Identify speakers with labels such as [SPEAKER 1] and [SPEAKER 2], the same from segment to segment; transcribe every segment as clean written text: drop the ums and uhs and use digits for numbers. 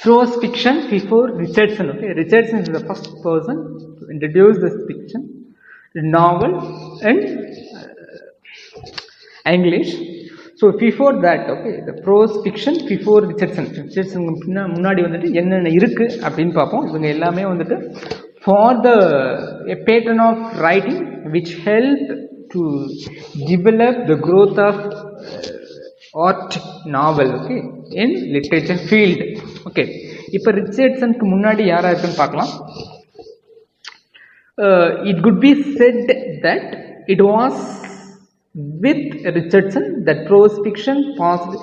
[SPEAKER 1] prose fiction before Richardson. Okay, Richardson is the first person to introduce this fiction, the novel in English. So before that, okay, the prose fiction before Richardson. Richardson முன்னாடி வந்துட்டு என்னென்ன இருக்கு அப்படின்னு பார்ப்போம். இவங்க எல்லாமே வந்துட்டு for the a pattern of writing which helped to develop the growth of art novel, okay, in literature field. Okay, இப்போ ரிச்சர்ட்சனுக்கு முன்னாடி யாரா இருக்குன்னு பார்க்கலாம். It could be said that it was with Richardson that prose fiction passed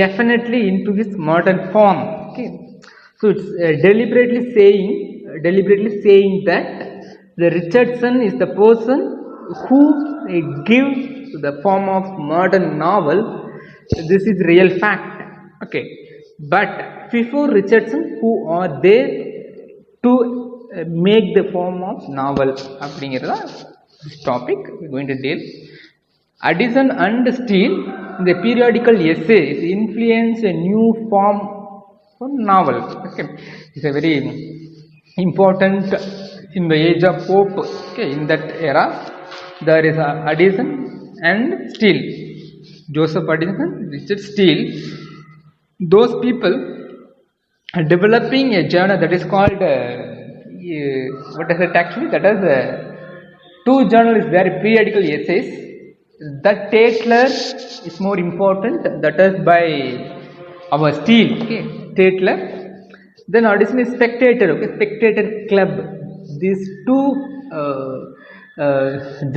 [SPEAKER 1] definitely into its modern form. Okay, so it's deliberately saying that the Richardson is the person who gives the form of modern novel. This is real fact. Okay, but before Richardson, who are there to make the form of novel? அப்படிங்கிறதா this topic we're going to deal. Addison and Steele in the periodical essay influenced a new form for novel. Okay, it's a very important in the age of Pope. Okay, in that era there is Addison and Steele, Joseph Addison, Richard Steele. Those people are developing a genre that is called what is it actually? That is two journals there, periodical essays. That Tatler is more important. That is by our Steele. Okay, Tatler. Then Addison is Spectator. Okay, Spectator Club. These two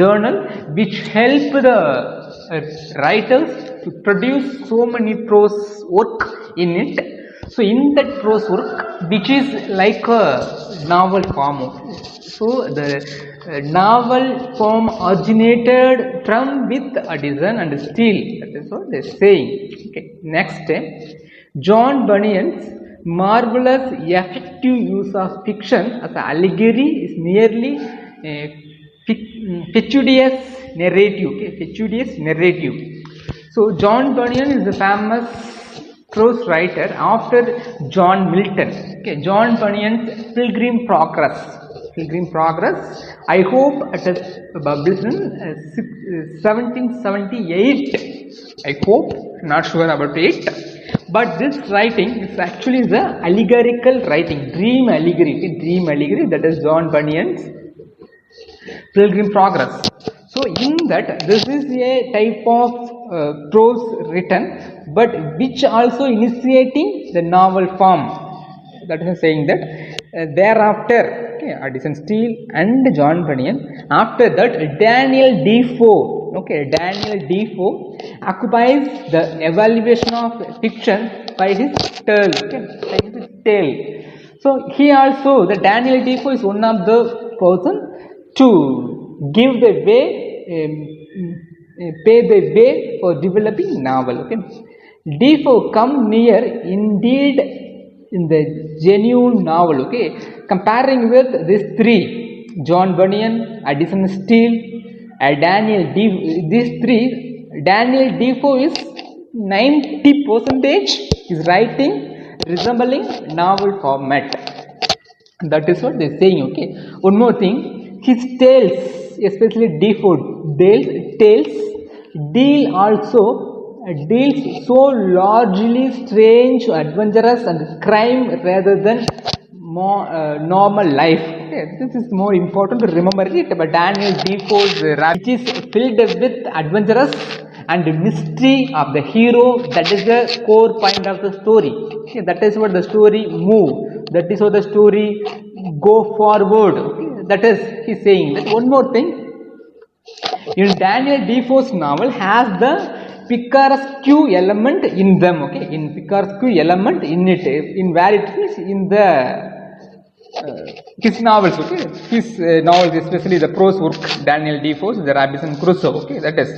[SPEAKER 1] journal which help the writers to produce so many prose work in it. So in that prose work, which is like a novel form. So the novel form originated from with Addison and Steele. That is what they are saying. Okay. Next, John Bunyan's marvelous effective use of fiction as an allegory is nearly fatuous narrative. Okay, fatuous narrative. So John Bunyan is the famous prose writer after John Milton. Okay, John Bunyan's Pilgrim Progress. I hope it is published in 1778. I hope, not sure about it. But this writing is actually the allegorical writing, dream allegory. Okay, dream allegory, that is John Bunyan's Pilgrim Progress. So in that, this is a type of prose written, but which also initiating the novel form. That is saying that thereafter, okay, Addison, Steele and John Bunyan. After that, Daniel Defoe. Okay, Daniel Defoe occupies the evaluation of fiction by his tale. Okay, by his tale. So he also, the Daniel Defoe is one of the person to give the way, pay the way for developing novel. Okay, Defoe come near indeed in the genuine novel. Okay, comparing with these three, John Bunyan, Addison, Steele, and Daniel Defoe, these three, Daniel Defoe is 90% is writing resembling novel format. That is what they are saying. Okay, one more thing, his tales, especially Defoe tales, deals so largely strange, adventurous and crime rather than more normal life. Okay, this is more important to remember it. But Daniel Defoe's which is filled with adventurous and mystery of the hero. That is the core point of the story. Okay, that is what the story move. That is how the story go forward. Okay, that is he saying. That one more thing, in Daniel Defoe's novel has the picaresque element in them. Okay, in picaresque element in it, in where it is in the his novels. Okay, his novels, especially the prose work, Daniel Defoe's The Robinson Crusoe. Okay, that is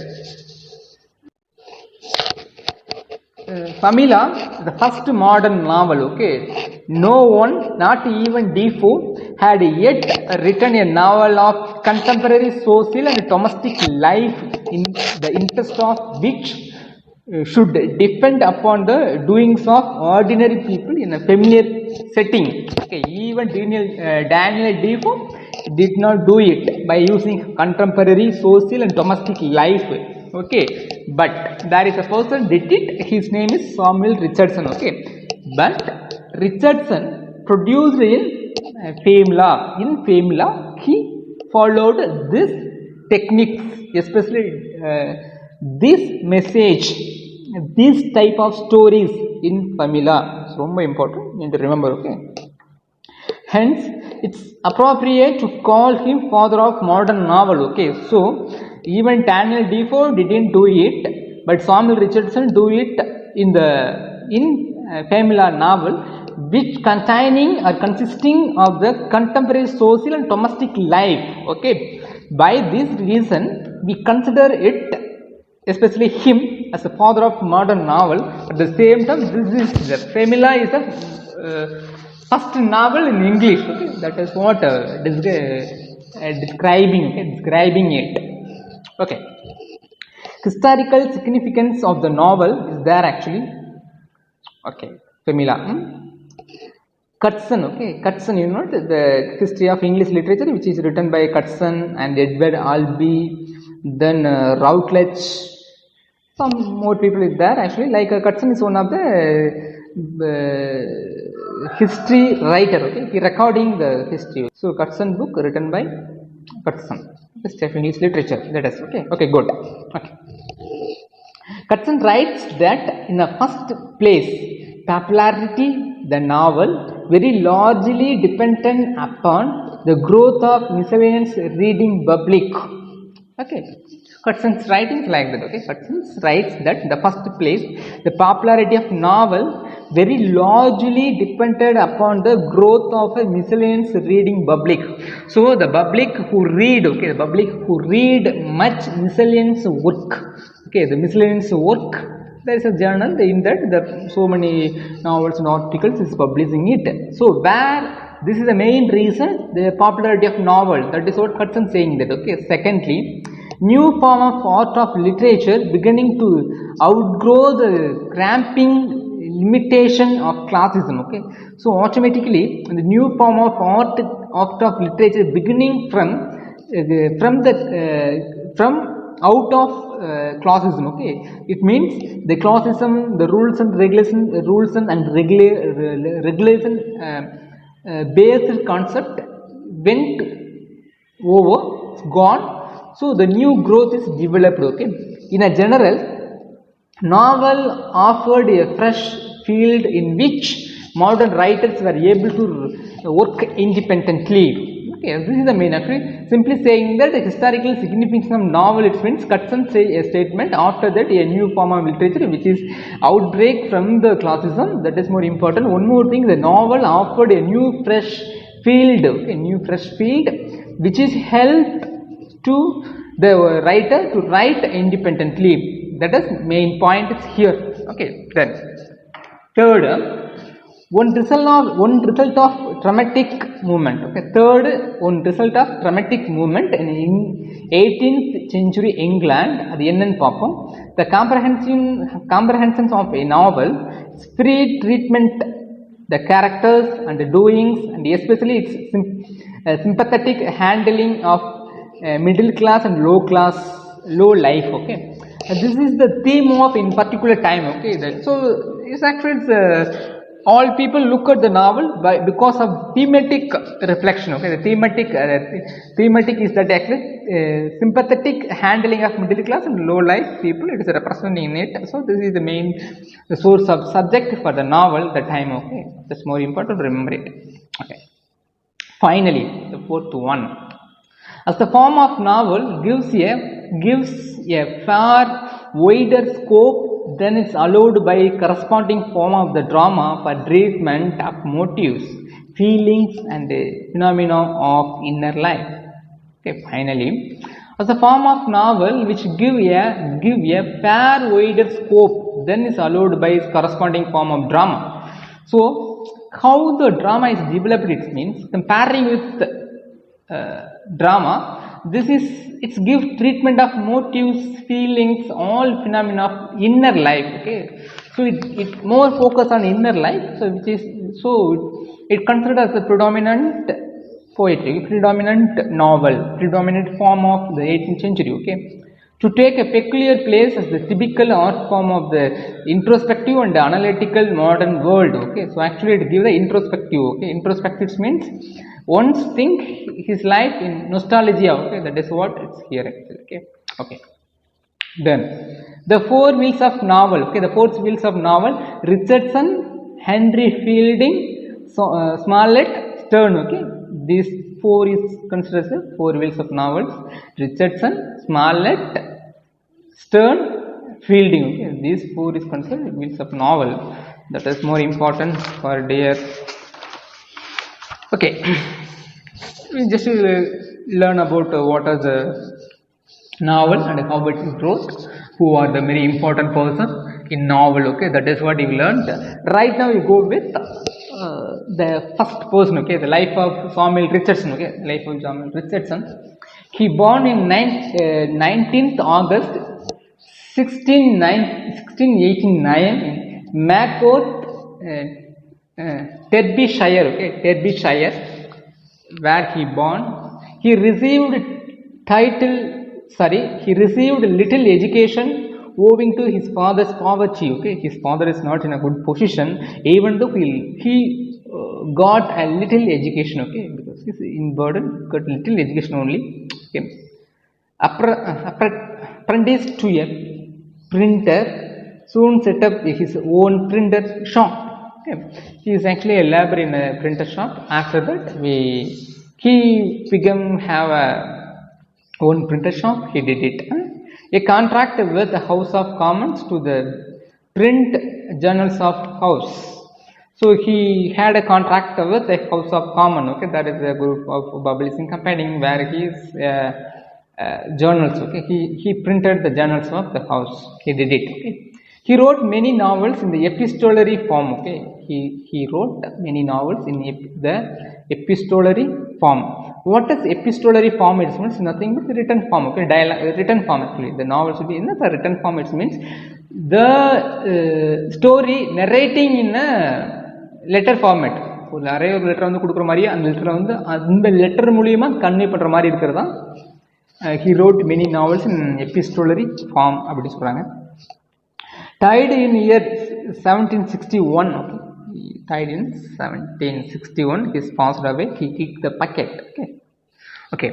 [SPEAKER 1] Pamela, the first modern novel. Okay, no one, not even Defoe, had yet written a novel of contemporary social and domestic life in the interest of which should depend upon the doings of ordinary people in a familiar setting. Okay, even Daniel Defoe did not do it by using contemporary social and domestic life. Okay, but there is a person did it. His name is Samuel Richardson. Okay, but Richardson produced in Famila. In Famila, he followed this techniques, especially this message, this type of stories in Famila. It's very important. You need to remember. Okay. Hence, it's appropriate to call him father of modern novel. Okay. So, even Daniel Defoe didn't do it, but Samuel Richardson do it in Famila novel, which containing or consisting of the contemporary social and domestic life. Okay. By this reason, we consider it, especially him, as the father of modern novel. At the same time, this is the Famila is the first novel in English. Okay, that is what describing it. Okay, historical significance of the novel is there actually. Okay, Famila. Curzon, okay, Curzon, you know, the history of English literature, which is written by Curzon and Edward Albee, then Routledge, some more people is there actually. Like Curzon is one of the history writer, okay, he recording the history. So Curzon book written by Curzon, history of English literature. That is okay, good. Okay, Curzon writes that in the first place, popularity the novel very largely dependent upon the growth of miscellaneous reading public. Okay, Curzon's writing is like that. Okay, Curzon writes that in the first place, the popularity of novel very largely depended upon the growth of a miscellaneous reading public. So the public who read, okay, the public who read much miscellaneous work. Okay, the miscellaneous work. There is a journal in that so many novels and articles is publishing it. So where this is the main reason, the popularity of novel. That is what Curzon saying that. Okay. Secondly, new form of art of literature beginning to outgrow the cramping limitation of classism. Okay. So automatically the new form of art of literature beginning from out of classism. Okay, it means the classism, the rules and regulation based concept went over, it's gone. So the new growth is developed. Okay, in a general, novel offered a fresh field in which modern writers were able to work independently. Okay, this is the main actually. Simply saying that the historical significance of novel, it means Curzon say a statement. After that, a new form of literature which is outbreak from the classism. That is more important. One more thing, the novel offered a new fresh field, a new fresh field which is helped to the writer to write independently. That is main point is here. Okay, then third. One result of dramatic movement. Okay, third, one result of dramatic movement in 18th century England. அது என்னன்னு பார்ப்போம். The comprehension of a novel, its free treatment, the characters and the doings, and especially its sympathetic handling of middle class and low life. Okay, this is the theme of in particular time. Okay, so it's actually all people look at the novel because of thematic reflection. Okay, the thematic is that actually sympathetic handling of middle class and low life people. It is representing it. So this is the main source of subject for the novel. The time. Okay, that's more important to remember it. Okay. Finally, the fourth one, as the form of novel gives a far wider scope then it's allowed by corresponding form of the drama for treatment of motives, feelings and phenomena of inner life. Okay, finally, as a form of novel which give a far wider scope then is allowed by its corresponding form of drama. So how the drama is developed, it means comparing with drama, this is it's give treatment of motives, feelings, all phenomena of inner life. Okay, so it more focus on inner life, so which is so it considered as the predominant poetry, predominant novel, predominant form of the 18th century. Okay, to take a peculiar place as the typical art form of the introspective and analytical modern world. Okay, so actually it gives the introspective. Okay, introspective means one's think his life in nostalgia. Okay, that is what it's here actually. Okay. Then the four wheels of novel. Okay, the four wheels of novel: Richardson, Henry Fielding, Smollett, Sterne. Okay, these four is considered the four wheels of novels: Richardson, Smollett, Sterne, Fielding. Okay, these four is considered wheels of novel. That is more important for dear. Okay, we just learn about what is the novel and how it is wrote, who are the very important person in novel. Okay, that is what you learned. Right now you go with the first person. Okay, the life of Samuel Richardson. Okay, life of Samuel Richardson. He born in 19th August 1689 in Mackworth, Derbyshire. Okay, Derbyshire, where he born. He received little education owing to his father's poverty. Okay, his father is not in a good position, even though he got a little education. Okay, because he's in burden, got little education only. Okay, apprenticed to a printer, soon set up his own printer shop. Okay, he is actually a laborer in a printer shop. After that, he began have a own printer shop. He did it. A contract with the House of Commons to the print journals of House. So he had a contract with the House of Commons. Okay, that is a group of publishing company where he is journals. Okay, he printed the journals of the House. He did it. Okay. He wrote many novels in the epistolary form. Okay, he wrote many novels in the epistolary form. What is epistolary form? It means nothing but written form. Okay, written form actually. The novel should be in the written form. It means the story narrating in a letter format. நிறைய ஒரு letter வந்து கொடுக்குற மாதிரி அந்த லெட்டரை வந்து அந்த letter மூலியமா கன்வே பண்ற மாதிரி இருக்கிறது தான் he wrote many novels in epistolary form அப்படி சொல்றாங்க. Died in year 1761. Okay. He died in 1761. He passed away. He kicked the bucket. Okay.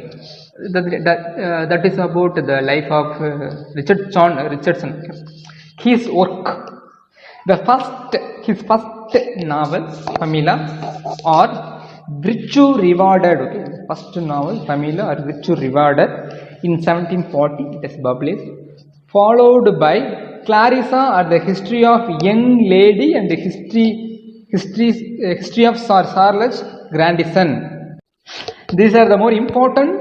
[SPEAKER 1] That is about the life of Richardson. Okay. His work. His first novel, Pamela, or Virtue Rewarded. Okay. First novel, Pamela or Virtue Rewarded, in 1740. It is published. Followed by Clarissa, or the History of Young Lady, and the History of Charles Grandison. These are the more important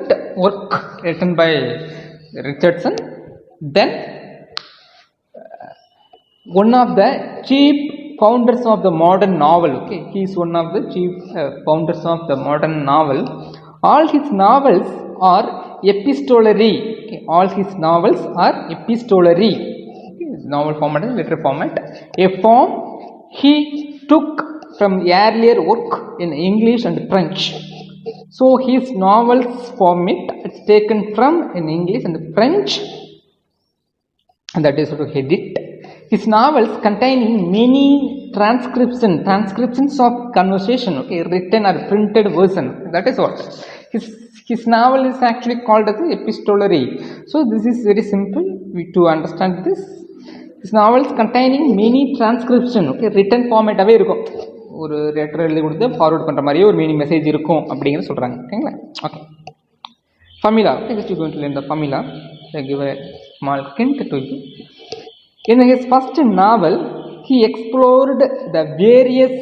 [SPEAKER 1] work written by Richardson. Then one of the chief founders of the modern novel. Okay, he is one of the chief founders of the modern novel. All his novels are epistolary. Okay, all his novels are epistolary. Novel format and letter format, a form he took from earlier work in English and French. So his novels format is taken from in English and French, and that is what he did. His novels containing many transcriptions of conversation. Okay, written or printed version. That is what his novel is actually called as epistolary. So this is very simple to understand this. His novels containing many transcription. Okay, written format அவே இருக்கும். ஒரு letter எழுதி கொடுத்து forward பண்ற மாதிரியே ஒரு meaning message இருக்கும் அப்படிங்கறது சொல்றாங்க. ஓகேங்களா? Okay. Pamela. Okay, just going to learn the Pamela. I give a small hint to you. In his first novel, he explored the various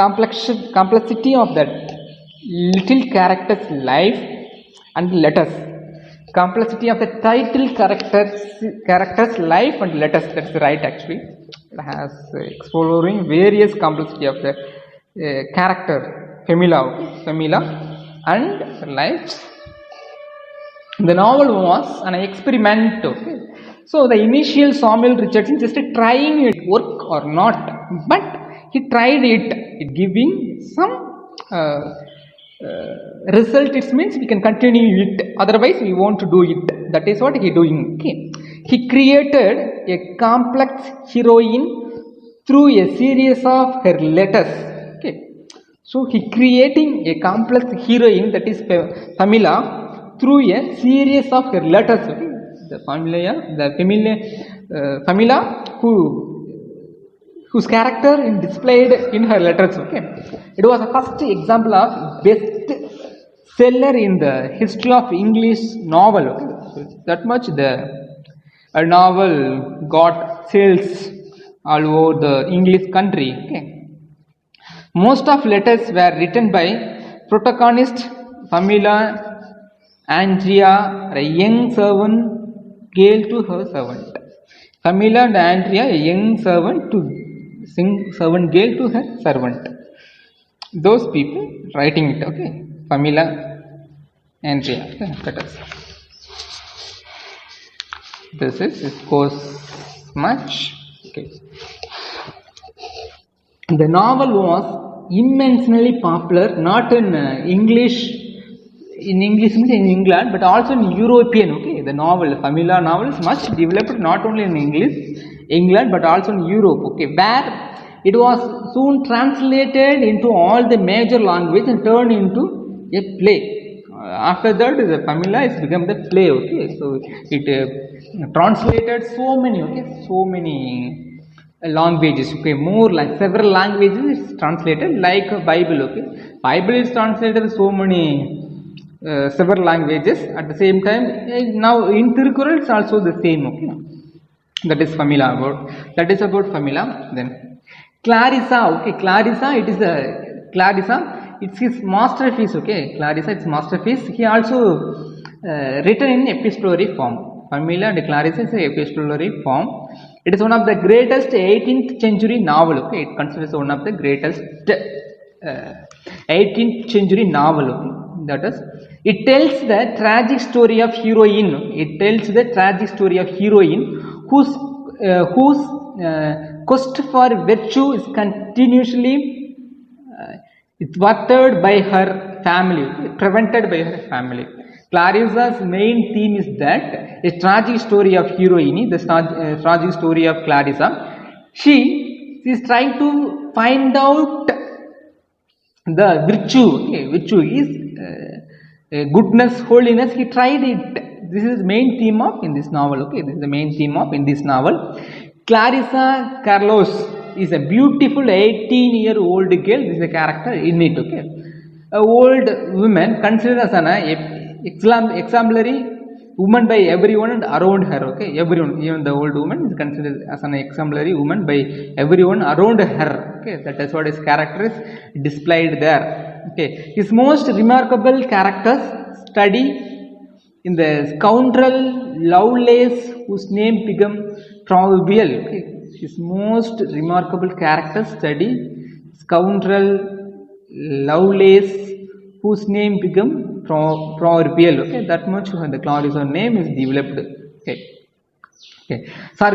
[SPEAKER 1] complexity of that little character's life and letters. Complexity of the title character's life and letters. That's right, actually. It has exploring various complexity of the character Pamela and life The novel was an experiment. Okay, so the initial Samuel Richardson just trying it work or not, but he tried it giving some result. It means we can continue it, otherwise we won't do it. That is what he doing. Okay, he created a complex heroine through a series of her letters. Okay, so he creating a complex heroine, that is Pamela, through a series of her letters. Okay? The Pamela whose character is displayed in her letters. Okay, it was the first example of best seller in the history of English novel. Okay? So that much a novel got sales all over the English country. Okay, most of letters were written by protagonist Pamela Andrea, a young servant girl to her servant. Pamela and Andrea, a young servant girl to her servant. Those people writing it. Okay, Pamela, Andrea. Okay, that is. This is it goes much. Okay. The novel was immensely popular, not in English means in England, but also in European. Okay, the novel, Pamela novel is much developed not only in England, but also in Europe. Okay, where it was soon translated into all the major languages and turned into a play. After that, the Pamela has become the play. Okay, so it translated so many languages. Okay, more like several languages is translated, like Bible. Okay, Bible is translated so many several languages at the same time. Now in Tirukural it's also the same. Okay, that is about Pamela. Then Clarissa. Okay, Clarissa, it's his masterpiece. Okay, Clarissa, it's masterpiece. He also written in epistolary form. Pamela and Clarissa is an epistolary form. It is one of the greatest 18th century novel. Okay, it considers one of the greatest 18th century novel. Okay, that is, it tells the tragic story of heroine. Whose quest for virtue is continuously thwarted by her family, prevented by her family. Clarissa's main theme is that a tragic story of heroine, the tragic story of Clarissa. She is trying to find out the virtue. Okay, virtue is goodness, holiness. He tried it. This is the main theme of in this novel. Okay, this is the main theme of in this novel. Clarissa Carlos is a beautiful 18-year-old girl. This is a character in it. Okay, a old woman considered as an exemplary woman by everyone and around her. Okay, everyone, even the old woman is considered as an exemplary woman by everyone around her. Okay, that is what his character is displayed there. Okay, his most remarkable characters study in the scoundrel Lovelace, whose name became proverbial. Okay, his most remarkable characters study scoundrel Lovelace, whose name became proverbial. Okay, that much the Clarissa name is developed. Okay, Sir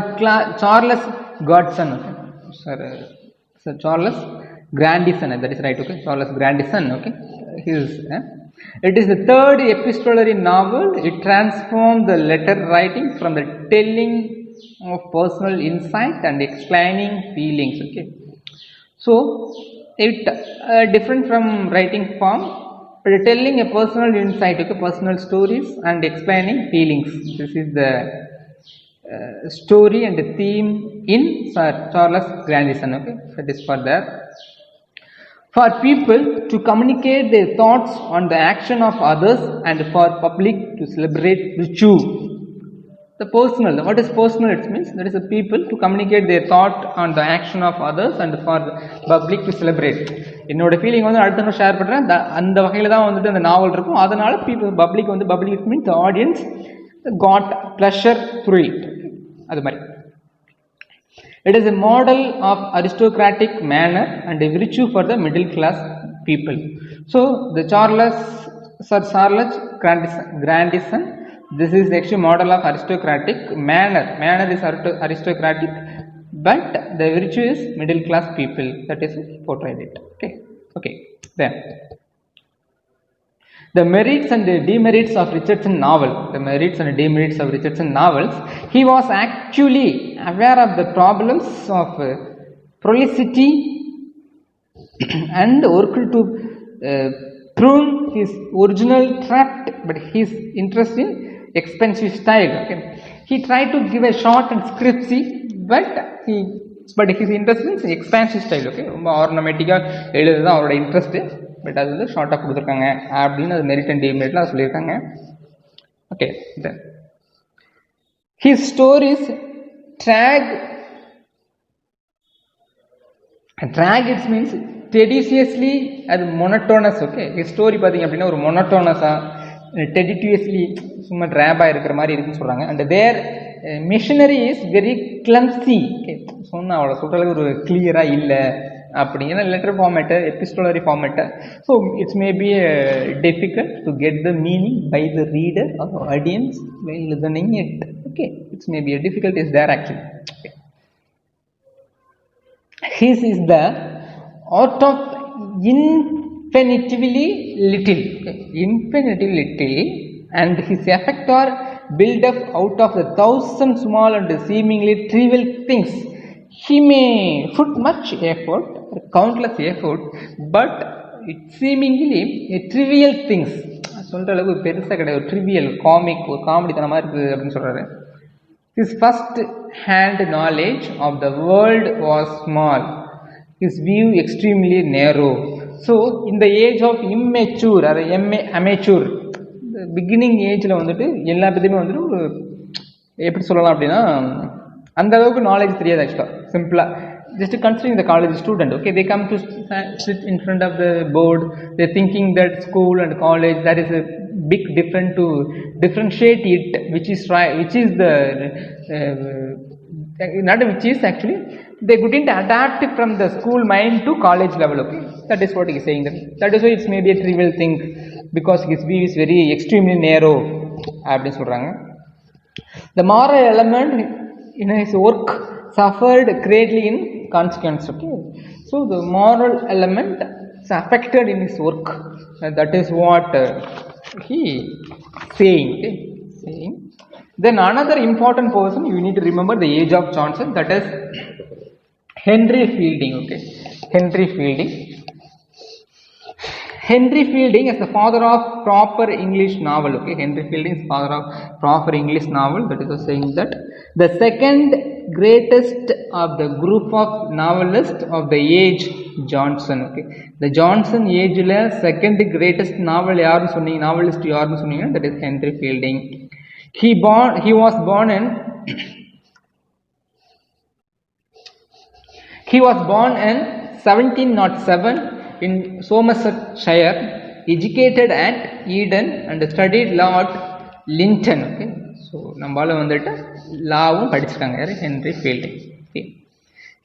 [SPEAKER 1] Charles Godson. Okay, Sir Charles Grandison, that is right. Okay, Charles Grandison. Okay, it is the third epistolary novel. It transformed the letter writing from the telling of personal insight and explaining feelings. Okay, so it different from writing form, but telling a personal insight. Okay, personal stories and explaining feelings. This is the story and the theme in Sir Charles Grandison. Okay, that is for that. For people to communicate their thoughts on the action of others and for public to celebrate virtue. The personal, what is personal? It means that is the people to communicate their thought on the action of others and for public to celebrate. என்னோட feeling வந்து அடுத்தவங்க share பண்ணுறேன், அந்த வகையில் தான் வந்துட்டு அந்த நாவல் இருக்கும். அதனால people public it means audience got pleasure through it. அது மாதிரி it is a model of aristocratic manner and a virtue for the middle class people. So the Sir Charles Grandison This is actually model of aristocratic manner. Manner is aristocratic, but the virtue is middle class people. That is portrayed it. Okay. Then the merits and the demerits of Richardson novel. The merits and demerits of Richardson novels. He was actually aware of the problems of prolixity and worked to prune his original tract, but his interest in expensive style. He tried to give a short and scripty, but his interest in expansive style. ரொம்ப ஆர்னமெட்டிக்காக எழுதுதான் அவரோட interest. But அது வந்து ஷார்ட்டாக கொடுத்துருக்காங்க அப்படின்னு அது merit and டிமெரிட்லாம் சொல்லியிருக்காங்க. Okay, then his stories drag it's means tediously அது மொனட்டோனஸ். ஓகே, ஸ்டோரி பார்த்தீங்க அப்படின்னா ஒரு மொனட்டோனஸாக டெடிட்டியஸ்லி சும்மா ட்ராபாக இருக்கிற மாதிரி இருக்குன்னு சொல்கிறாங்க. And there machinery is very clumsy. Okay, சொன்னால் அவ்வளோ சொல்கிறதுக்கு ஒரு கிளியராக இல்லை அப்படிங்கிற letter format, epistolary format. So it's may be difficult to get the meaning by the reader or audience while listening it. Okay, it's maybe a difficult is there actually. Okay. His is the art of infinitively little. Okay. Infinitively little, and his effect are built up out of the thousand small and seemingly trivial things. He may put much effort, countless effort, but it seemingly trivial things. சொல்கிற அளவுக்கு பெருசாக கிடையாது, ஒரு trivial comic, ஒரு காமெடித்தனமாக இருக்குது அப்படின்னு சொல்கிறாரு. His first hand knowledge of the world was small, his view extremely narrow. So in the age of immature, அது amateur, பிகினிங் ஏஜில் வந்துட்டு எல்லா பற்றியுமே வந்துட்டு ஒரு எப்படி சொல்லலாம் அப்படின்னா அந்த அளவுக்கு நாலேஜ் தெரியாது. ஆக்சுவலாக சிம்பிளாக just considering the college student, okay, they come to sit in front of the board, they're thinking that school and college, that is a big difference to differentiate it, which is right, which is the not which is actually they couldn't adapt it from the school mind to college level. Okay, that is what he is saying. That is why it's maybe a trivial thing because his view is very extremely narrow அப்படி சொல்றாங்க. The moral element in his work suffered greatly in consequence. Okay, so the moral element is affected in his work. That is what he saying. Okay, saying. Then another important person you need to remember the age of Johnson, that is Henry Fielding. Okay, Henry Fielding. Henry Fielding is the father of proper English novel. Okay, Henry Fielding is father of proper English novel. That is saying that the second greatest of the group of novelists of the age Johnson. Okay, the Johnson age la second greatest novel yaru sonneenga, novelist yaru sonneenga, that is Henry Fielding. He was born in 1707 in Somersetshire, educated at Eden and studied law at Linton. Okay, so நம்மால வந்துட்டு லாவும் படிச்சிருக்காங்க யாரு, Henry fielding. Okay,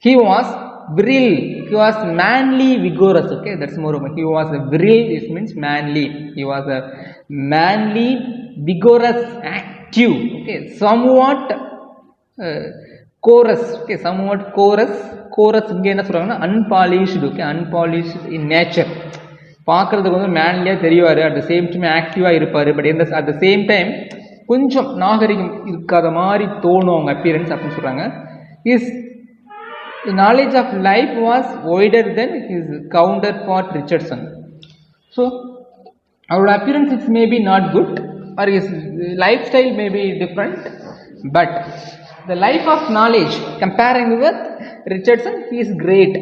[SPEAKER 1] he was viril, he was manly, vigorous. Okay, that's more of he was a viril, it means manly. He was a manly, vigorous, active. Okay, somewhat chorus. Okay, somewhat chorus இங்கே என்ன சொல்கிறாங்கன்னா unpolished. Okay, unpolished in nature. பார்க்குறதுக்கு வந்து மேன்லியாக தெரிவார், at the same time ஆக்டிவாக இருப்பார். But எந்த at the same time கொஞ்சம் நாகரிகம் இருக்காத மாதிரி தோணும் அவங்க அப்பியரன்ஸ் அப்படின்னு சொல்கிறாங்க. His knowledge of life was wider than his counter part Richardson. So அவரோட appearance it's maybe not good or his life style maybe different, but the life of knowledge comparing with Richardson, he is great.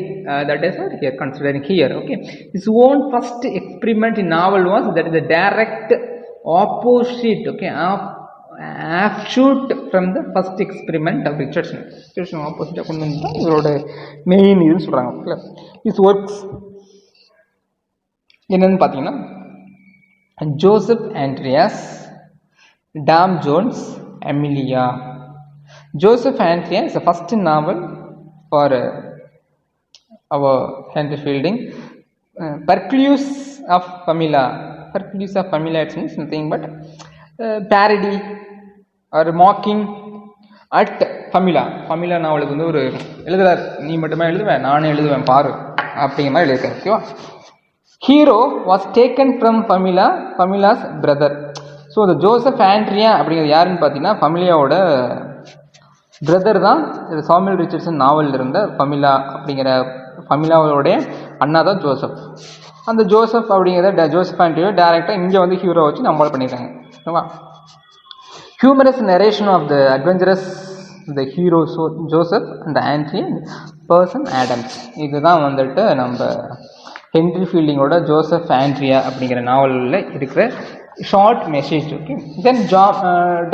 [SPEAKER 1] That is what we are considering here. Okay, his own first experiment in novel was that is the direct opposite. Okay, offshoot from the first experiment of Richardson. Richardson opposite அப்படினா இவரோட main இதுன்னு சொல்றாங்க. His works என்னன்னு பார்த்தீங்கன்னா Joseph Andreas, Tom Jones, Emilia. Joseph Anthony is the first novel for our Henry Fielding. Percluse of Famila. Percluse of Famila, it means nothing but parody or mocking at ஃபமிலா நாவலுக்கு வந்து ஒரு எழுதுறாரு, நீ மட்டுமே எழுதுவேன் நானே எழுதுவேன் பாரு அப்படிங்கிற மாதிரி எழுதியிருக்காரு. ஓகேவா. Hero was taken from Pamela's brother. So இந்த ஜோசப் ஆண்ட்ரியா அப்படிங்கிறது யாருன்னு பார்த்தீங்கன்னா ஃபமிலியாவோட பிரதர் தான். சாமுவேல் ரிச்சர்ட்சன் நாவலில் இருந்த ஃபமிலாவோடைய அண்ணா தான் ஜோசப். அந்த ஜோசப் அப்படிங்கிறத ஜோசப் ஆண்ட்ரியா டேரக்டாக இங்கே வந்து ஹீரோ வச்சு நம்பர் பண்ணியிருக்காங்க. ஓகேவா. Humorous narration of the adventurous the hero Joseph and Andrews parson Adams. இதுதான் வந்துட்டு நம்ம ஹென்ரி ஃபீல்டிங்கோட ஜோசப் ஆண்ட்ரியா அப்படிங்கிற நாவலில் இருக்கிற short message. Okay. Then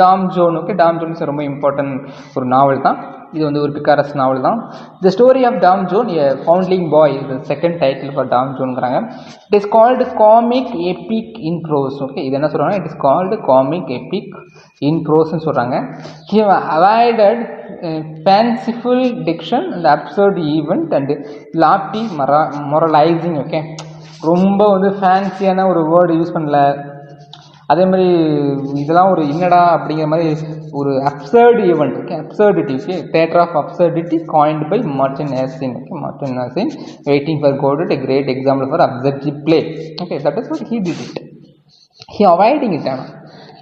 [SPEAKER 1] Tom Jones. Okay. Tom Jones ரொம்ப இம்பார்ட்டன்ட் ஒரு நாவல் தான். இது வந்து ஒரு பிக்காரஸ் நாவல் தான். The story of Tom Jones a foundling boy, இது செகண்ட் டைட்டில் ஃபார் டாம் ஜோன்ங்கிறாங்க. It is called comic epic in prose. Okay. இது என்ன சொல்கிறாங்க, it is called comic epic in ப்ரோஸ்ன்னு சொல்கிறாங்க. He avoided fanciful diction and absurd event and lofty moralizing. Okay. ரொம்ப வந்து ஃபேன்சியான ஒரு வேர்டு யூஸ் பண்ணல. அதே மாதிரி இதெல்லாம் ஒரு என்னடா அப்படிங்கிற மாதிரி ஒரு absurd event. Okay. Absurdity. Okay. Theatre of absurdity coined by Martin Esslin. Okay. Martin Esslin waiting for Godot, a great example for absurdity play. Okay. That is what he did it. He avoiding it. ஆனால்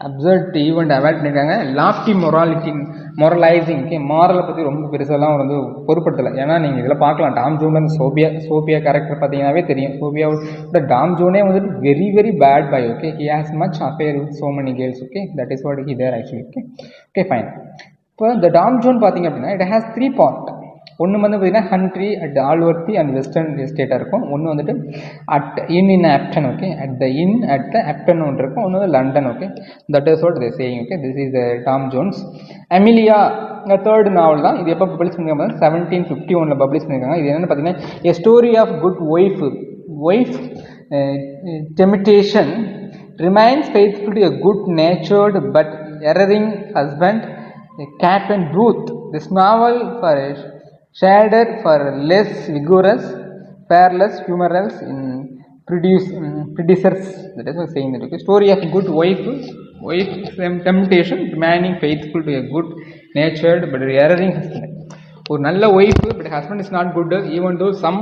[SPEAKER 1] absurd event avoid பண்ணியிருக்காங்க. Lofty moralizing. Okay. மாரலை பற்றி ரொம்ப பெருசாலாம் வந்து பொருட்படுத்தலை. ஏன்னா நீங்கள் இதில் பார்க்கலாம், டாம் ஜோன் வந்து சோபியா கேரக்டர் பார்த்தீங்கன்னாவே தெரியும். சோபியாவோட டாம் ஜோனே வந்துட்டு very very bad boy. Okay. He has much affair with so many girls. Okay. That is what he there actually. Okay. Okay fine. இப்போ இந்த டாம் ஜோன் பார்த்தீங்க அப்படின்னா இட் ஹேஸ் 3 பார்ட். ஒன்று வந்து பார்த்தீங்கன்னா ஹண்ட்ரி அட் ஆல்வர்த்தி அண்ட் வெஸ்டர்ன் எஸ்டேட்டாக இருக்கும். ஒன்று வந்துட்டு at inn Upton. Okay. At the inn at the Upton ஒன்று இருக்கும். ஒன்று வந்து London. Okay. That is what they saying. Okay. This is Tom Jones. Amelia third novel தான். இது எப்போ பப்ளிஷ் பண்ணியிருக்காங்க, 1751 பப்ளிஷ் பண்ணியிருக்காங்க. இது என்னென்னு பார்த்தீங்கன்னா a story of good wife temptation remains faithful to a good natured but erring husband Captain Booth. This novel for shaded for less vigorous, fearless, humorous in producers. That is what saying that. Okay. Story of good wife temptation, remaining faithful to a good natured but erring husband. ஒரு நல்ல wife but husband is not good, even though some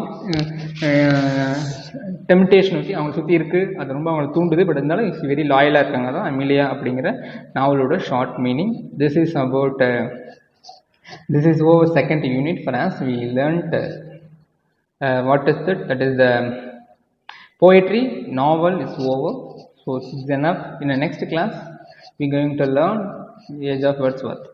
[SPEAKER 1] temptation okay அவங்க சுற்றி இருக்குது, அது ரொம்ப அவங்களை தூண்டுது. But இருந்தாலும் இட்ஸ் வெரி லாயலாக இருக்காங்க. தான் அமிலியா அப்படிங்கிற நாவலோட short meaning. This is about this is over second unit for us. We learnt what is that? That is the poetry. Novel is over, so it's enough. In the next class we are going to learn the Age of Wordsworth.